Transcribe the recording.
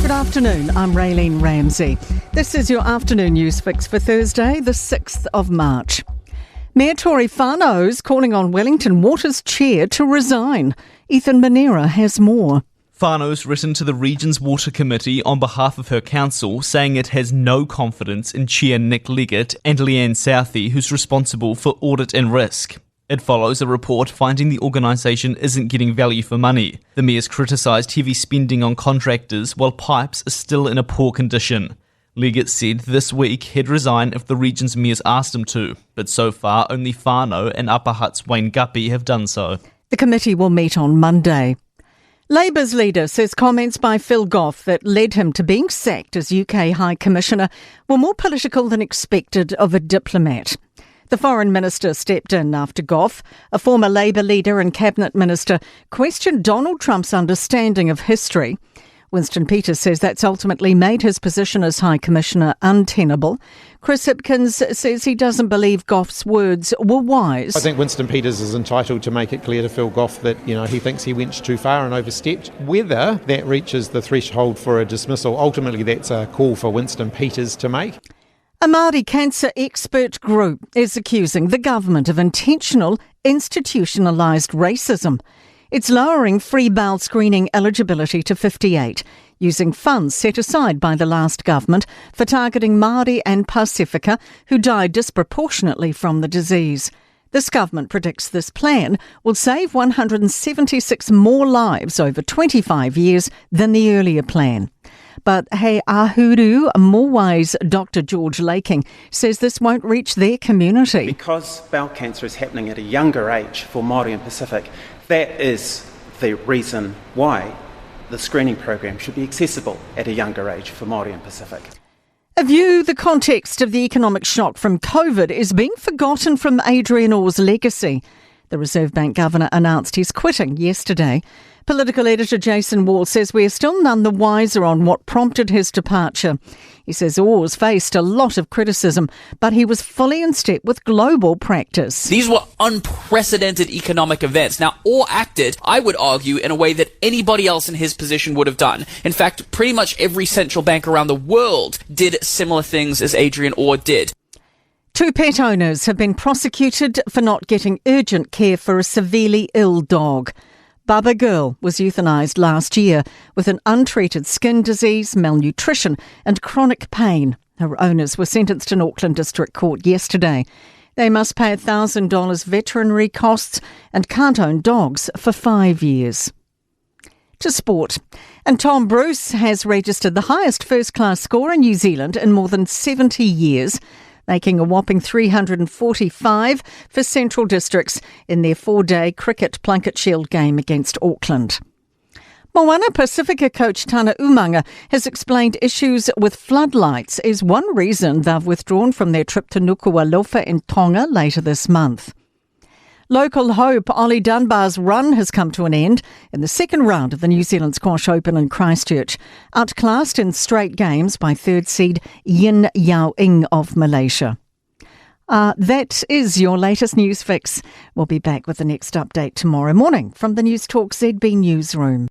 Good afternoon, I'm Raylene Ramsey. This is your afternoon news fix for Thursday, the 6th of March. Mayor Tory Whānau's calling on Wellington Water's chair to resign. Ethan Manera has more. Whānau's written to the region's water committee on behalf of her council, saying it has no confidence in Chair Nick Leggett and Leanne Southey, who's responsible for audit and risk. It follows a report finding the organisation isn't getting value for money. The mayor's criticised heavy spending on contractors while pipes are still in a poor condition. Leggett said this week he'd resign if the region's mayors asked him to, but so far only Whānau and Upper Hutt's Wayne Guppy have done so. The committee will meet on Monday. Labour's leader says comments by Phil Goff that led him to being sacked as UK High Commissioner were more political than expected of a diplomat. The Foreign Minister stepped in after Goff, a former Labour leader and Cabinet Minister, questioned Donald Trump's understanding of history. Winston Peters says that's ultimately made his position as High Commissioner untenable. Chris Hipkins says he doesn't believe Goff's words were wise. I think Winston Peters is entitled to make it clear to Phil Goff that, he thinks he went too far and overstepped. Whether that reaches the threshold for a dismissal, ultimately that's a call for Winston Peters to make. A Māori cancer expert group is accusing the government of intentional, institutionalised racism. It's lowering free bail screening eligibility to 58, using funds set aside by the last government for targeting Māori and Pasifika who died disproportionately from the disease. This government predicts this plan will save 176 more lives over 25 years than the earlier plan. But Hei Ahuru Mowai's Dr. George Laking says this won't reach their community. Because bowel cancer is happening at a younger age for Māori and Pacific, that is the reason why the screening program should be accessible at a younger age for Māori and Pacific. A view the context of the economic shock from COVID is being forgotten from Adrian Orr's legacy. The Reserve Bank Governor announced he's quitting yesterday. Political editor Jason Wall says we're still none the wiser on what prompted his departure. He says Orr's faced a lot of criticism, but he was fully in step with global practice. These were unprecedented economic events. Now, Orr acted, I would argue, in a way that anybody else in his position would have done. In fact, pretty much every central bank around the world did similar things as Adrian Orr did. 2 pet owners have been prosecuted for not getting urgent care for a severely ill dog. Bubba Girl was euthanised last year with an untreated skin disease, malnutrition and chronic pain. Her owners were sentenced in Auckland District Court yesterday. They must pay $1,000 veterinary costs and can't own dogs for 5 years. To sport. And Tom Bruce has registered the highest first-class score in New Zealand in more than 70 years, making a whopping 345 for Central Districts in their 4-day Cricket Plunket Shield game against Auckland. Moana Pasifika coach Tana Umanga has explained issues with floodlights is one reason they've withdrawn from their trip to Nuku'alofa in Tonga later this month. Local hope Ollie Dunbar's run has come to an end in the second round of the New Zealand Squash Open in Christchurch, outclassed in straight games by third seed Yin Yao Ing of Malaysia. That is your latest news fix. We'll be back with the next update tomorrow morning from the Newstalk ZB newsroom.